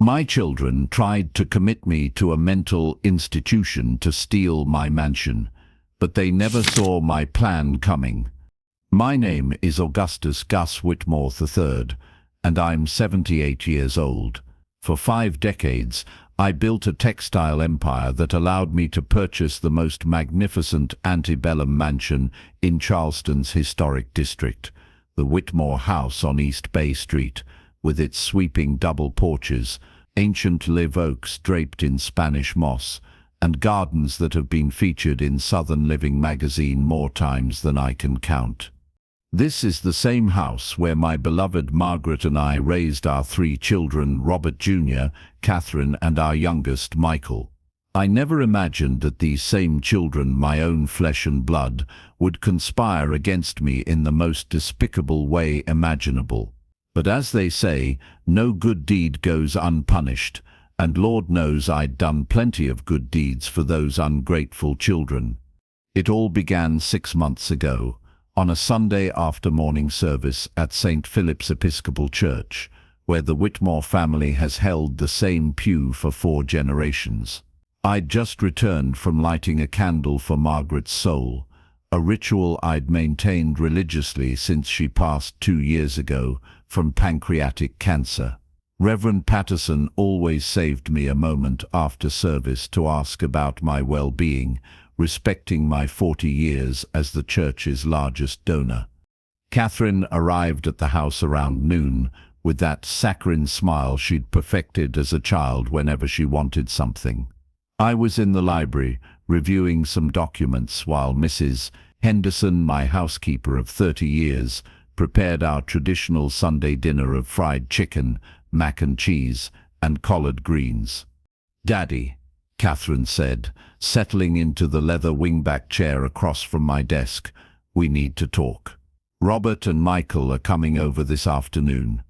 My children tried to commit me to a mental institution to steal my mansion, but they never saw my plan coming. My name is Augustus Gus Whitmore III, and I'm 78 years old. For 5 decades, I built a textile empire that allowed me to purchase the most magnificent antebellum mansion in Charleston's historic district, the Whitmore House on East Bay Street, with its sweeping double porches, ancient live oaks draped in Spanish moss, and gardens that have been featured in Southern Living magazine more times than I can count. This is the same house where my beloved Margaret and I raised our 3 children, Robert Jr., Catherine, and our youngest, Michael. I never imagined that these same children, my own flesh and blood, would conspire against me in the most despicable way imaginable. But as they say, no good deed goes unpunished, and Lord knows I'd done plenty of good deeds for those ungrateful children. It all began 6 months ago, on a Sunday after morning service at St. Philip's Episcopal Church, where the Whitmore family has held the same pew for 4 generations. I'd just returned from lighting a candle for Margaret's soul, a ritual I'd maintained religiously since she passed 2 years ago from pancreatic cancer. Reverend Patterson always saved me a moment after service to ask about my well-being, respecting my 40 years as the church's largest donor. Catherine arrived at the house around noon with that saccharine smile she'd perfected as a child whenever she wanted something. I was in the library reviewing some documents while Mrs. Henderson, my housekeeper of 30 years, prepared our traditional Sunday dinner of fried chicken, mac and cheese, and collard greens. "Daddy," Catherine said, settling into the leather wingback chair across from my desk, "we need to talk. Robert and Michael are coming over this afternoon."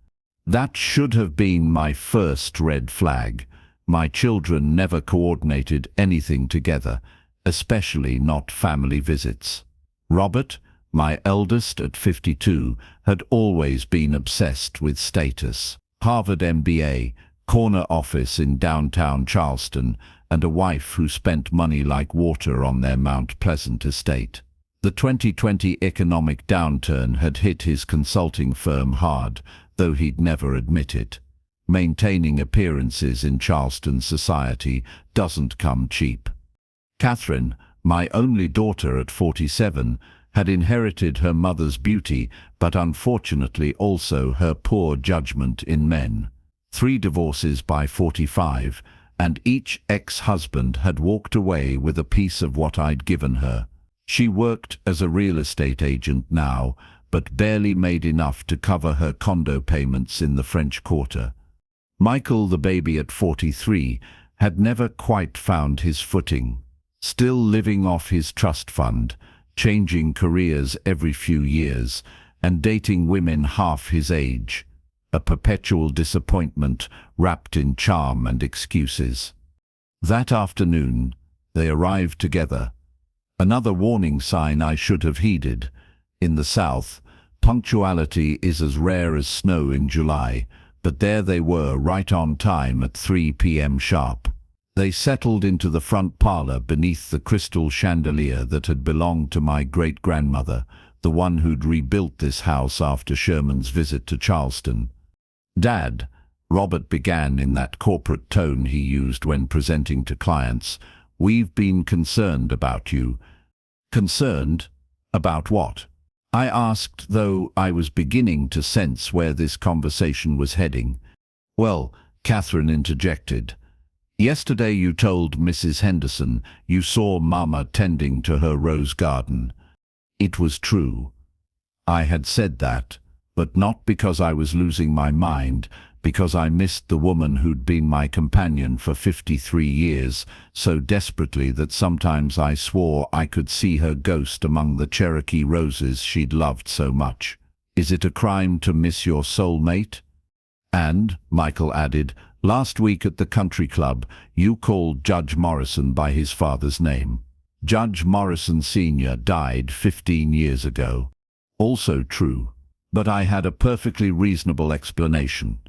That should have been my first red flag. My children never coordinated anything together, especially not family visits. Robert, my eldest at 52, had always been obsessed with status. Harvard MBA, corner office in downtown Charleston, and a wife who spent money like water on their Mount Pleasant estate. The 2020 economic downturn had hit his consulting firm hard, though he'd never admit it. Maintaining appearances in Charleston society doesn't come cheap. Catherine, my only daughter at 47, had inherited her mother's beauty, but unfortunately also her poor judgment in men. 3 divorces by 45, and each ex-husband had walked away with a piece of what I'd given her. She worked as a real estate agent now, but barely made enough to cover her condo payments in the French Quarter. Michael, the baby at 43, had never quite found his footing, still living off his trust fund, changing careers every few years, and dating women half his age, a perpetual disappointment wrapped in charm and excuses. That afternoon, they arrived together. Another warning sign I should have heeded. In the South, punctuality is as rare as snow in July, but there they were right on time at 3 p.m. sharp. They settled into the front parlor beneath the crystal chandelier that had belonged to my great-grandmother, the one who'd rebuilt this house after Sherman's visit to Charleston. "Dad," Robert began in that corporate tone he used when presenting to clients, "we've been concerned about you." "Concerned? About what?" I asked, though I was beginning to sense where this conversation was heading. "Well," Catherine interjected, "yesterday you told Mrs. Henderson you saw Mama tending to her rose garden." It was true. I had said that, but not because I was losing my mind, because I missed the woman who'd been my companion for 53 years, so desperately that sometimes I swore I could see her ghost among the Cherokee roses she'd loved so much. "Is it a crime to miss your soulmate?" "And," Michael added, "last week at the country club, you called Judge Morrison by his father's name. Judge Morrison Sr. died 15 years ago." Also true. But I had a perfectly reasonable explanation.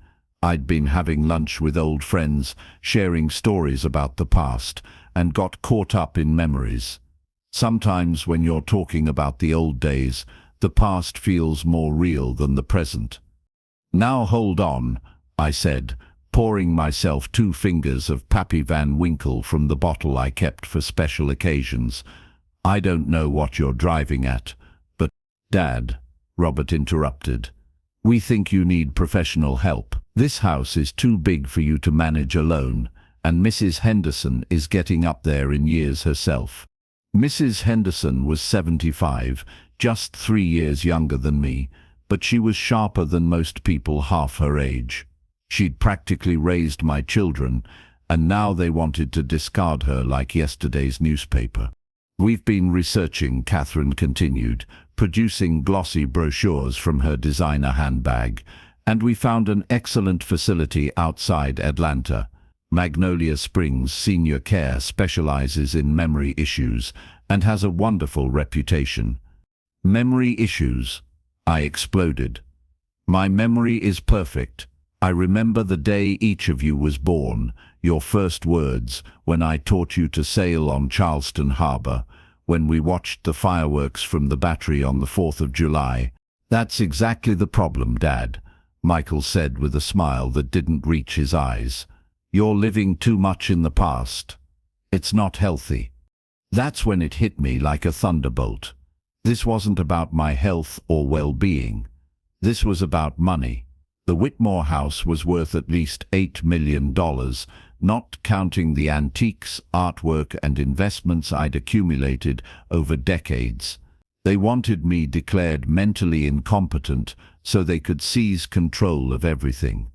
I'd been having lunch with old friends, sharing stories about the past, and got caught up in memories. Sometimes when you're talking about the old days, the past feels more real than the present. Now hold on, I said, pouring myself 2 fingers of Pappy Van Winkle from the bottle I kept for special occasions. I don't know what you're driving at, but Dad, Robert interrupted, we think you need professional help. This house is too big for you to manage alone, and Mrs. Henderson is getting up there in years herself. Mrs. Henderson was 75, just 3 years younger than me, but she was sharper than most people half her age. She'd practically raised my children, and now they wanted to discard her like yesterday's newspaper. We've been researching, Catherine continued, producing glossy brochures from her designer handbag, and we found an excellent facility outside Atlanta. Magnolia Springs Senior Care specializes in memory issues and has a wonderful reputation. Memory issues? I exploded. My memory is perfect. I remember the day each of you was born, your first words, when I taught you to sail on Charleston Harbor, when we watched the fireworks from the battery on the 4th of July. That's exactly the problem, Dad, Michael said with a smile that didn't reach his eyes. You're living too much in the past. It's not healthy. That's when it hit me like a thunderbolt. This wasn't about my health or well-being. This was about money. The Whitmore house was worth at least $8 million, not counting the antiques, artwork, and investments I'd accumulated over decades. They wanted me declared mentally incompetent so they could seize control of everything.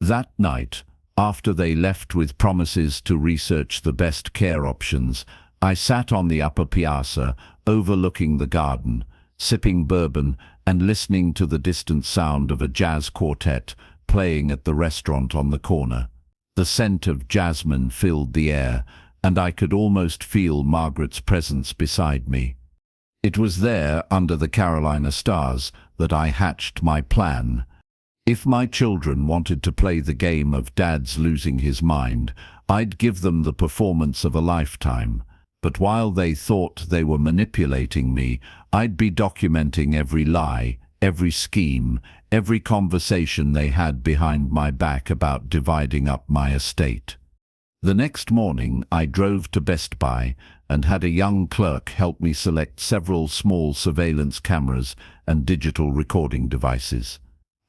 That night, after they left with promises to research the best care options, I sat on the upper piazza, overlooking the garden, sipping bourbon and listening to the distant sound of a jazz quartet playing at the restaurant on the corner. The scent of jasmine filled the air, and I could almost feel Margaret's presence beside me. It was there, under the Carolina stars, that I hatched my plan. If my children wanted to play the game of Dad's losing his mind, I'd give them the performance of a lifetime. But while they thought they were manipulating me, I'd be documenting every lie, every scheme, every conversation they had behind my back about dividing up my estate. The next morning, I drove to Best Buy and had a young clerk help me select several small surveillance cameras and digital recording devices.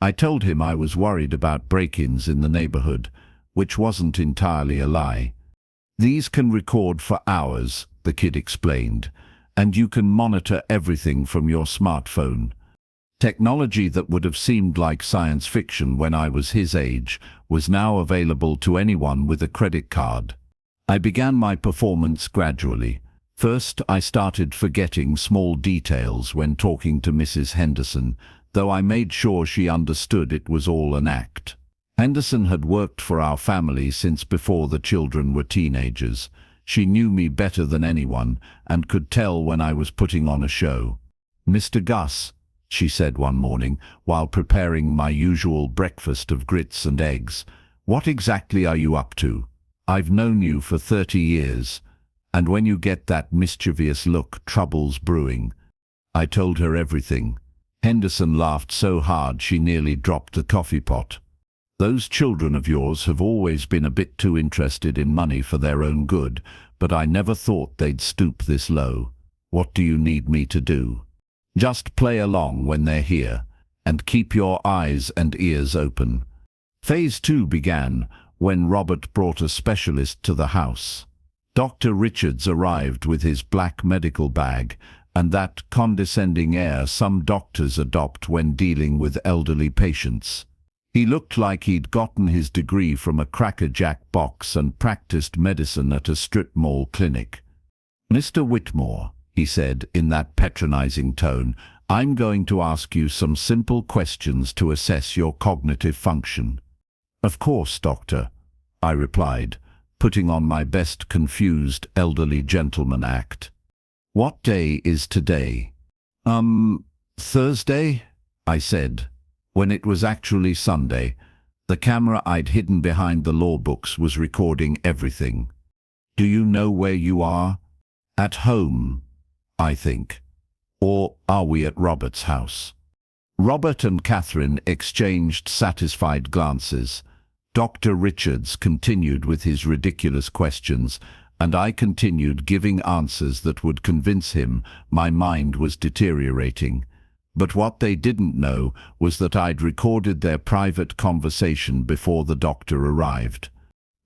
I told him I was worried about break-ins in the neighborhood, which wasn't entirely a lie. These can record for hours, the kid explained, and you can monitor everything from your smartphone. Technology that would have seemed like science fiction when I was his age was now available to anyone with a credit card. I began my performance gradually. First, I started forgetting small details when talking to Mrs. Henderson, though I made sure she understood it was all an act. Henderson had worked for our family since before the children were teenagers. She knew me better than anyone and could tell when I was putting on a show. "Mr. Gus," she said one morning, while preparing my usual breakfast of grits and eggs, "what exactly are you up to? I've known you for 30 years, and when you get that mischievous look, trouble's brewing." I told her everything. Henderson laughed so hard she nearly dropped the coffee pot. "Those children of yours have always been a bit too interested in money for their own good, but I never thought they'd stoop this low. What do you need me to do? Just play along when they're here, and keep your eyes and ears open." Phase 2 began when Robert brought a specialist to the house. Dr. Richards arrived with his black medical bag and that condescending air some doctors adopt when dealing with elderly patients. He looked like he'd gotten his degree from a Cracker Jack box and practiced medicine at a strip mall clinic. "Mr. Whitmore," he said in that patronizing tone, "I'm going to ask you some simple questions to assess your cognitive function." "Of course, doctor," I replied, putting on my best confused elderly gentleman act. "What day is today?" Thursday," I said, when it was actually Sunday. The camera I'd hidden behind the law books was recording everything. Do you know where you are? At home, I think. Or are we at Robert's house? Robert and Catherine exchanged satisfied glances. Dr. Richards continued with his ridiculous questions, and I continued giving answers that would convince him my mind was deteriorating. But what they didn't know was that I'd recorded their private conversation before the doctor arrived.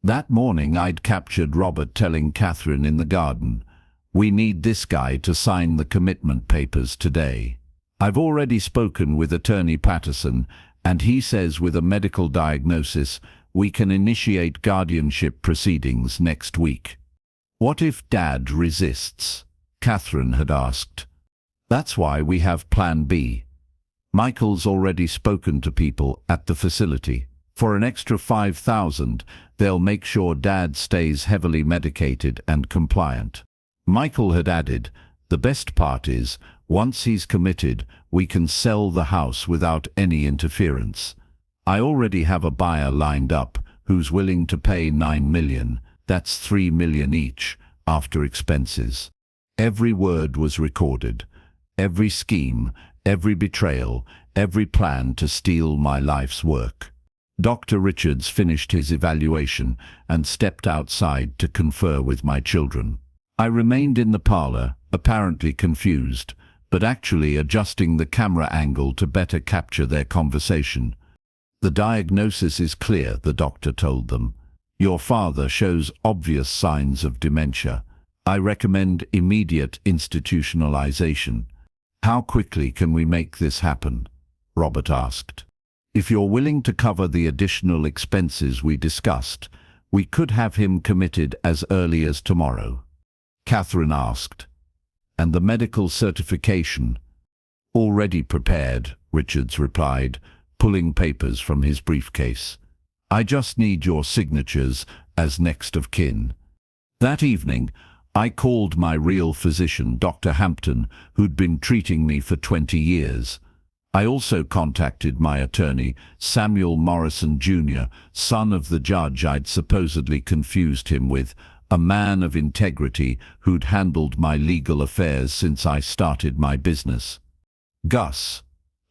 That morning I'd captured Robert telling Catherine in the garden, "We need this guy to sign the commitment papers today. I've already spoken with Attorney Patterson, and he says with a medical diagnosis we can initiate guardianship proceedings next week." "What if Dad resists?" Catherine had asked. "That's why we have Plan B. Michael's already spoken to people at the facility. For an extra $5,000, they'll make sure Dad stays heavily medicated and compliant." Michael had added, "The best part is, once he's committed, we can sell the house without any interference. I already have a buyer lined up who's willing to pay $9 million. That's $3 million each, after expenses." Every word was recorded. Every scheme, every betrayal, every plan to steal my life's work. Dr. Richards finished his evaluation and stepped outside to confer with my children. I remained in the parlor, apparently confused, but actually adjusting the camera angle to better capture their conversation. "The diagnosis is clear," the doctor told them. "Your father shows obvious signs of dementia. I recommend immediate institutionalization." "How quickly can we make this happen?" Robert asked. "If you're willing to cover the additional expenses we discussed, we could have him committed as early as tomorrow." Catherine asked. "And the medical certification?" "Already prepared," Richards replied, pulling papers from his briefcase. "I just need your signatures as next of kin." That evening, I called my real physician, Dr. Hampton, who'd been treating me for 20 years. I also contacted my attorney, Samuel Morrison Jr., son of the judge I'd supposedly confused him with, a man of integrity who'd handled my legal affairs since I started my business. "Gus,"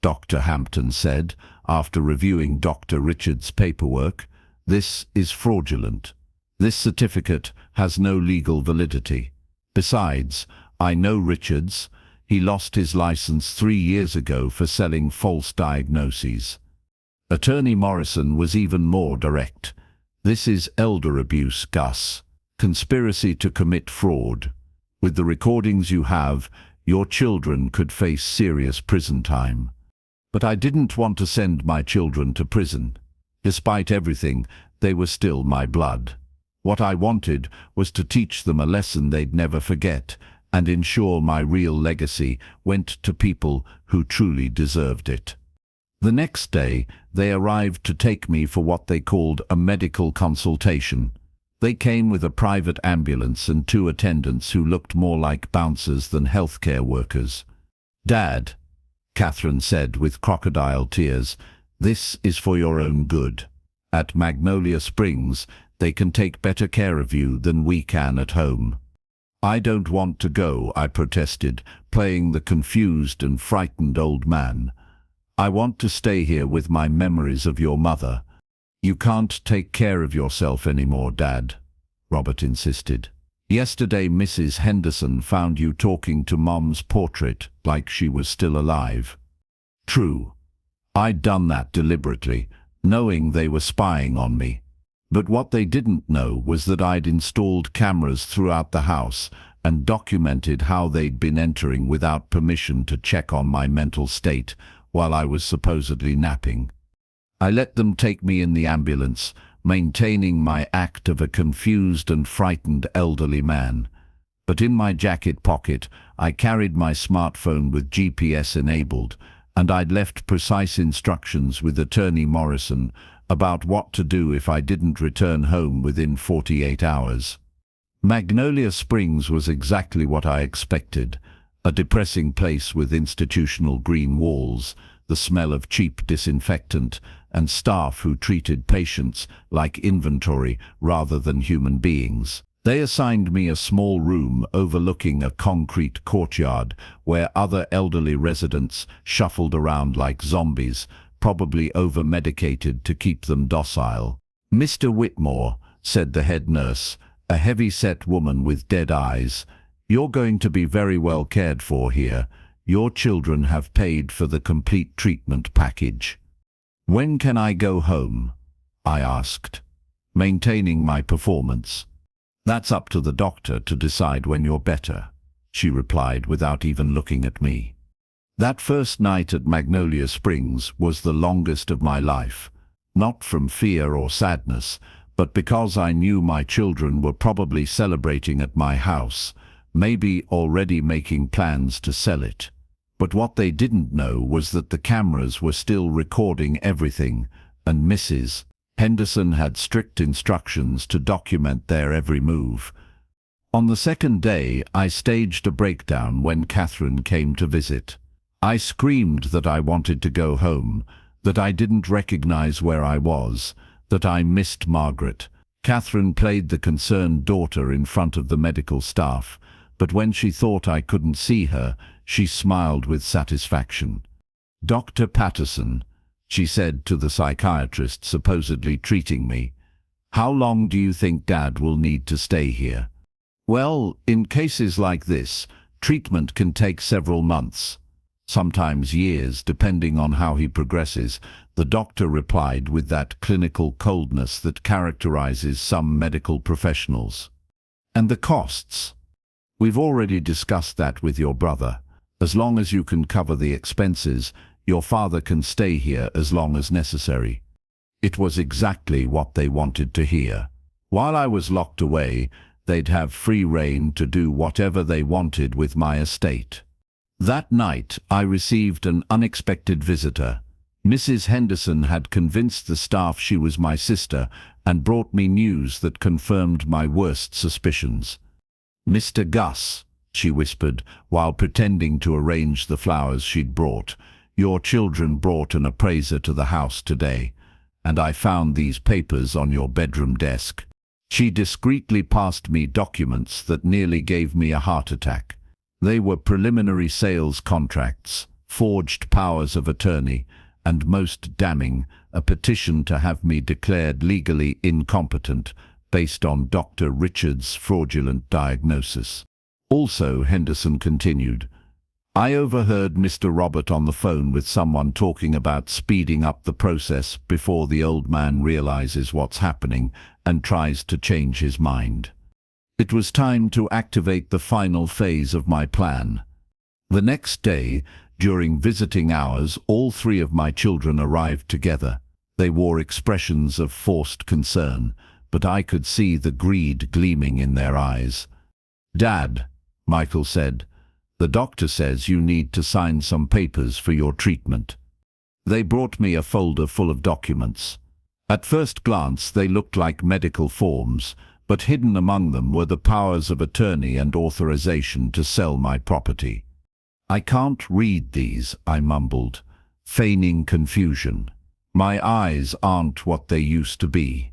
Dr. Hampton said, after reviewing Dr. Richards' paperwork, "this is fraudulent. This certificate has no legal validity. Besides, I know Richards. He lost his license 3 years ago for selling false diagnoses." Attorney Morrison was even more direct. "This is elder abuse, Gus. Conspiracy to commit fraud. With the recordings you have, your children could face serious prison time." But I didn't want to send my children to prison. Despite everything, they were still my blood. What I wanted was to teach them a lesson they'd never forget and ensure my real legacy went to people who truly deserved it. The next day, they arrived to take me for what they called a medical consultation. They came with a private ambulance and 2 attendants who looked more like bouncers than healthcare workers. "Dad," Catherine said with crocodile tears, "this is for your own good. At Magnolia Springs, they can take better care of you than we can at home." "I don't want to go," I protested, playing the confused and frightened old man. "I want to stay here with my memories of your mother." "You can't take care of yourself anymore, Dad," Robert insisted. "Yesterday Mrs. Henderson found you talking to Mom's portrait like she was still alive." "True. I'd done that deliberately, knowing they were spying on me. But what they didn't know was that I'd installed cameras throughout the house and documented how they'd been entering without permission to check on my mental state while I was supposedly napping. I let them take me in the ambulance, maintaining my act of a confused and frightened elderly man. But in my jacket pocket, I carried my smartphone with GPS enabled, and I'd left precise instructions with Attorney Morrison about what to do if I didn't return home within 48 hours. Magnolia Springs was exactly what I expected, a depressing place with institutional green walls, the smell of cheap disinfectant, and staff who treated patients like inventory rather than human beings. They assigned me a small room overlooking a concrete courtyard where other elderly residents shuffled around like zombies, probably over-medicated to keep them docile. "Mr. Whitmore," said the head nurse, a heavy-set woman with dead eyes, "you're going to be very well cared for here. Your children have paid for the complete treatment package." "When can I go home?" I asked, maintaining my performance. "That's up to the doctor to decide when you're better," she replied without even looking at me. That first night at Magnolia Springs was the longest of my life, not from fear or sadness, but because I knew my children were probably celebrating at my house, maybe already making plans to sell it. But what they didn't know was that the cameras were still recording everything, and Mrs. Henderson had strict instructions to document their every move. On the second day, I staged a breakdown when Catherine came to visit. I screamed that I wanted to go home, that I didn't recognize where I was, that I missed Margaret. Catherine played the concerned daughter in front of the medical staff, but when she thought I couldn't see her, she smiled with satisfaction. "Dr. Patterson," she said to the psychiatrist supposedly treating me, "how long do you think Dad will need to stay here?" "Well, in cases like this, treatment can take several months, sometimes years, depending on how he progresses," the doctor replied with that clinical coldness that characterizes some medical professionals. "And the costs?" "We've already discussed that with your brother. As long as you can cover the expenses, your father can stay here as long as necessary." It was exactly what they wanted to hear. While I was locked away, they'd have free rein to do whatever they wanted with my estate. That night, I received an unexpected visitor. Mrs. Henderson had convinced the staff she was my sister and brought me news that confirmed my worst suspicions. "Mr. Gus," she whispered, while pretending to arrange the flowers she'd brought, "your children brought an appraiser to the house today, and I found these papers on your bedroom desk." She discreetly passed me documents that nearly gave me a heart attack. They were preliminary sales contracts, forged powers of attorney, and most damning, a petition to have me declared legally incompetent based on Dr. Richards' fraudulent diagnosis. "Also," Henderson continued, "I overheard Mr. Robert on the phone with someone talking about speeding up the process before the old man realizes what's happening and tries to change his mind." It was time to activate the final phase of my plan. The next day, during visiting hours, all three of my children arrived together. They wore expressions of forced concern, but I could see the greed gleaming in their eyes. "Dad," Michael said, "the doctor says you need to sign some papers for your treatment." They brought me a folder full of documents. At first glance, they looked like medical forms, but hidden among them were the powers of attorney and authorization to sell my property. "I can't read these," I mumbled, feigning confusion. "My eyes aren't what they used to be."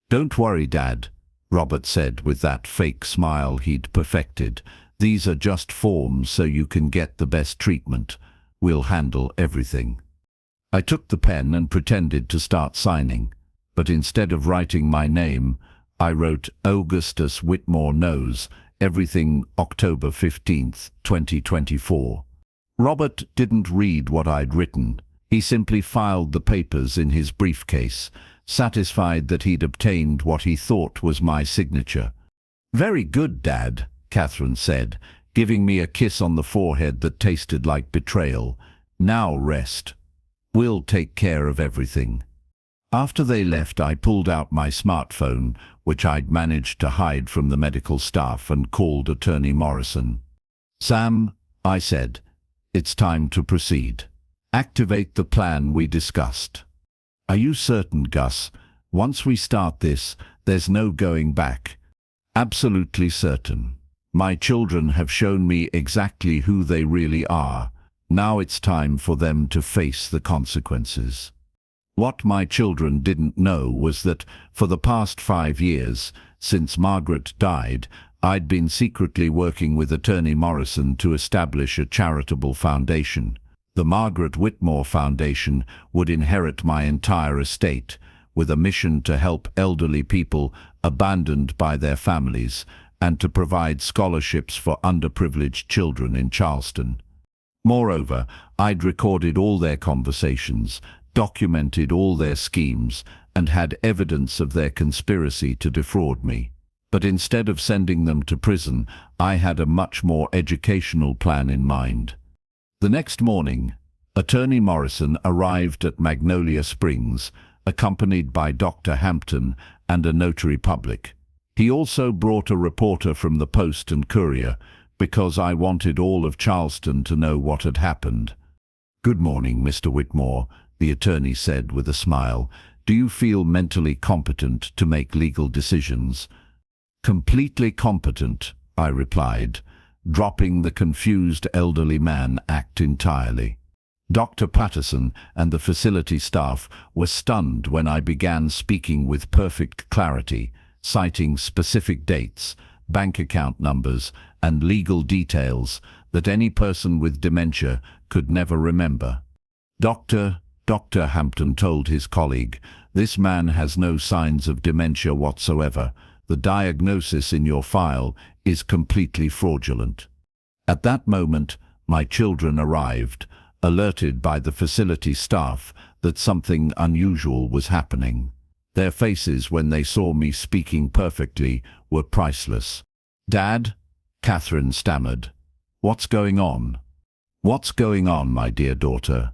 "Don't worry, Dad," Robert said with that fake smile he'd perfected. "These are just forms so you can get the best treatment. We'll handle everything." I took the pen and pretended to start signing, but instead of writing my name, I wrote Augustus Whitmore Knows Everything, October 15th, 2024. Robert didn't read what I'd written. He simply filed the papers in his briefcase, satisfied that he'd obtained what he thought was my signature. "Very good, Dad," Catherine said, giving me a kiss on the forehead that tasted like betrayal. "Now rest. We'll take care of everything." After they left, I pulled out my smartphone, which I'd managed to hide from the medical staff, and called Attorney Morrison. "Sam," I said, "it's time to proceed. Activate the plan we discussed." "Are you certain, Gus? Once we start this, there's no going back." "Absolutely certain. My children have shown me exactly who they really are. Now it's time for them to face the consequences." What my children didn't know was that for the past 5 years, since Margaret died, I'd been secretly working with Attorney Morrison to establish a charitable foundation. The Margaret Whitmore Foundation would inherit my entire estate, with a mission to help elderly people abandoned by their families and to provide scholarships for underprivileged children in Charleston. Moreover, I'd recorded all their conversations, documented all their schemes, and had evidence of their conspiracy to defraud me. But instead of sending them to prison, I had a much more educational plan in mind. The next morning, Attorney Morrison arrived at Magnolia Springs, accompanied by Dr. Hampton and a notary public. He also brought a reporter from the Post and Courier, because I wanted all of Charleston to know what had happened. "Good morning, Mr. Whitmore," the attorney said with a smile. "Do you feel mentally competent to make legal decisions?" "Completely competent," I replied, dropping the confused elderly man act entirely. Dr. Patterson and the facility staff were stunned when I began speaking with perfect clarity, citing specific dates, bank account numbers, and legal details that any person with dementia could never remember. Dr. Hampton told his colleague, "This man has no signs of dementia whatsoever. The diagnosis in your file is completely fraudulent." At that moment, my children arrived, alerted by the facility staff that something unusual was happening. Their faces when they saw me speaking perfectly were priceless. "Dad," Catherine stammered, "what's going on?" "What's going on, my dear daughter,"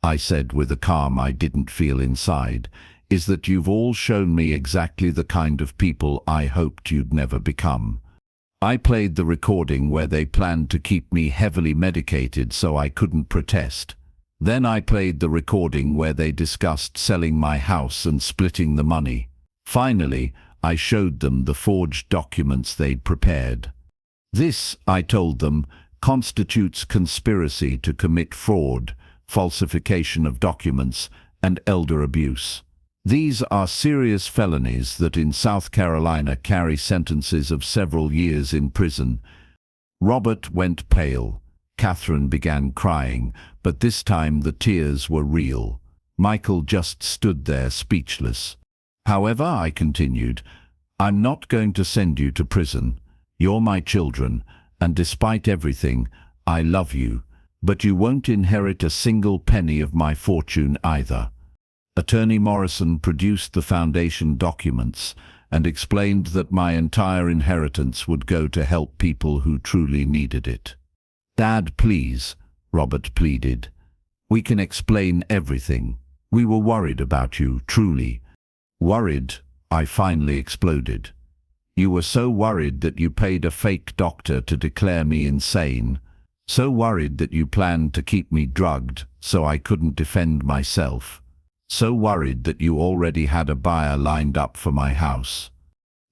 I said with a calm I didn't feel inside, "is that you've all shown me exactly the kind of people I hoped you'd never become. I played the recording where they planned to keep me heavily medicated so I couldn't protest. Then I played the recording where they discussed selling my house and splitting the money. Finally, I showed them the forged documents they'd prepared. This, I told them, constitutes conspiracy to commit fraud, falsification of documents, and elder abuse. These are serious felonies that in South Carolina carry sentences of several years in prison." Robert went pale. Catherine began crying, but this time the tears were real. Michael just stood there speechless. "However," I continued, "I'm not going to send you to prison. You're my children, and despite everything, I love you. But you won't inherit a single penny of my fortune either." Attorney Morrison produced the foundation documents and explained that my entire inheritance would go to help people who truly needed it. "Dad, please," Robert pleaded. "We can explain everything. We were worried about you, truly." "Worried?" I finally exploded. "You were so worried that you paid a fake doctor to declare me insane. So worried that you planned to keep me drugged so I couldn't defend myself. So worried that you already had a buyer lined up for my house."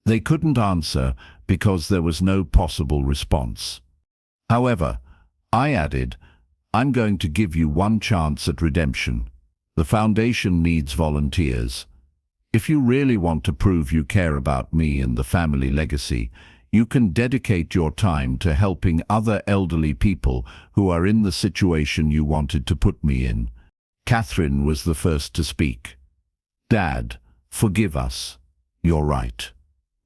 They couldn't answer because there was no possible response. "However," I added, "I'm going to give you one chance at redemption. The foundation needs volunteers. If you really want to prove you care about me and the family legacy, you can dedicate your time to helping other elderly people who are in the situation you wanted to put me in." Catherine was the first to speak. "Dad, forgive us. You're right.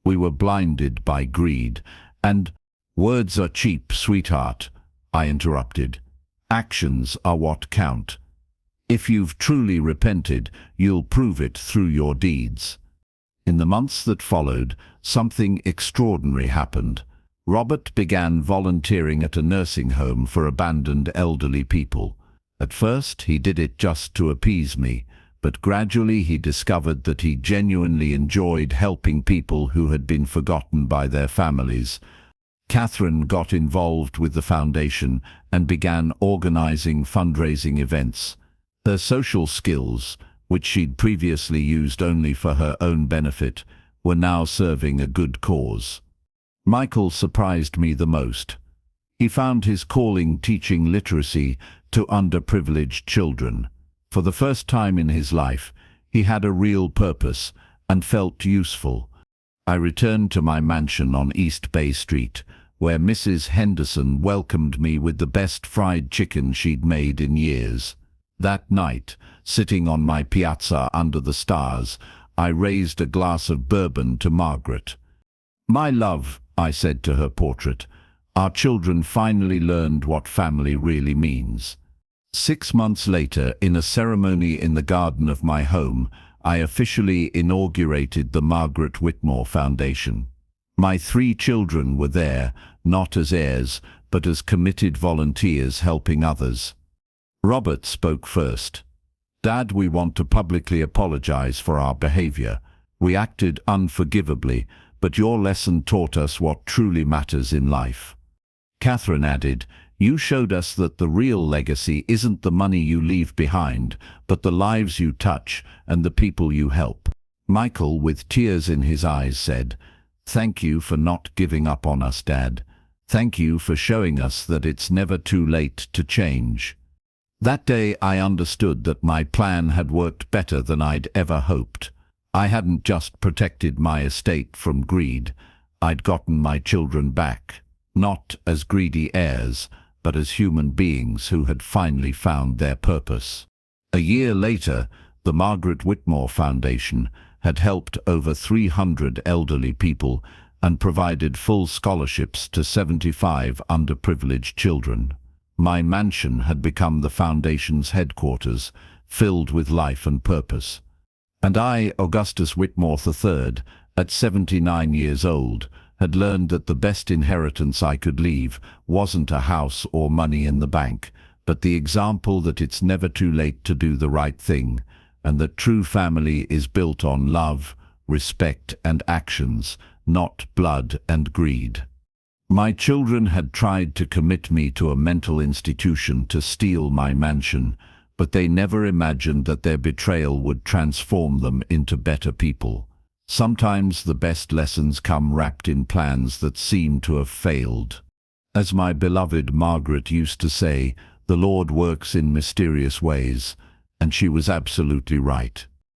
We were blinded by greed, and—" "Words are cheap, sweetheart," I interrupted. "Actions are what count. If you've truly repented, you'll prove it through your deeds." In the months that followed, something extraordinary happened. Robert began volunteering at a nursing home for abandoned elderly people. At first, he did it just to appease me, but gradually he discovered that he genuinely enjoyed helping people who had been forgotten by their families. Catherine got involved with the foundation and began organizing fundraising events. Her social skills, which she'd previously used only for her own benefit, were now serving a good cause. Michael surprised me the most. He found his calling teaching literacy to underprivileged children. For the first time in his life, He had a real purpose and felt useful. I returned to my mansion on East Bay Street, where Mrs. Henderson welcomed me with the best fried chicken she'd made in years. That night, sitting on my piazza under the stars, I raised a glass of bourbon to Margaret. "My love," I said to her portrait, "our children finally learned what family really means." 6 months later, in a ceremony in the garden of my home, I officially inaugurated the Margaret Whitmore Foundation. My 3 children were there, not as heirs, but as committed volunteers helping others. Robert spoke first. "Dad, we want to publicly apologize for our behavior. We acted unforgivably, but your lesson taught us what truly matters in life." Catherine added, "You showed us that the real legacy isn't the money you leave behind, but the lives you touch and the people you help." Michael, with tears in his eyes, said, "Thank you for not giving up on us, Dad. Thank you for showing us that it's never too late to change." That day I understood that my plan had worked better than I'd ever hoped. I hadn't just protected my estate from greed. I'd gotten my children back, not as greedy heirs, but as human beings who had finally found their purpose. A year later, the Margaret Whitmore Foundation had helped over 300 elderly people and provided full scholarships to 75 underprivileged children. My mansion had become the foundation's headquarters, filled with life and purpose. And I, Augustus Whitmore III, at 79 years old, had learned that the best inheritance I could leave wasn't a house or money in the bank, but the example that it's never too late to do the right thing, and that true family is built on love, respect, and actions, not blood and greed. My children had tried to commit me to a mental institution to steal my mansion, but they never imagined that their betrayal would transform them into better people. Sometimes the best lessons come wrapped in plans that seem to have failed. As my beloved Margaret used to say, the Lord works in mysterious ways, and she was absolutely right.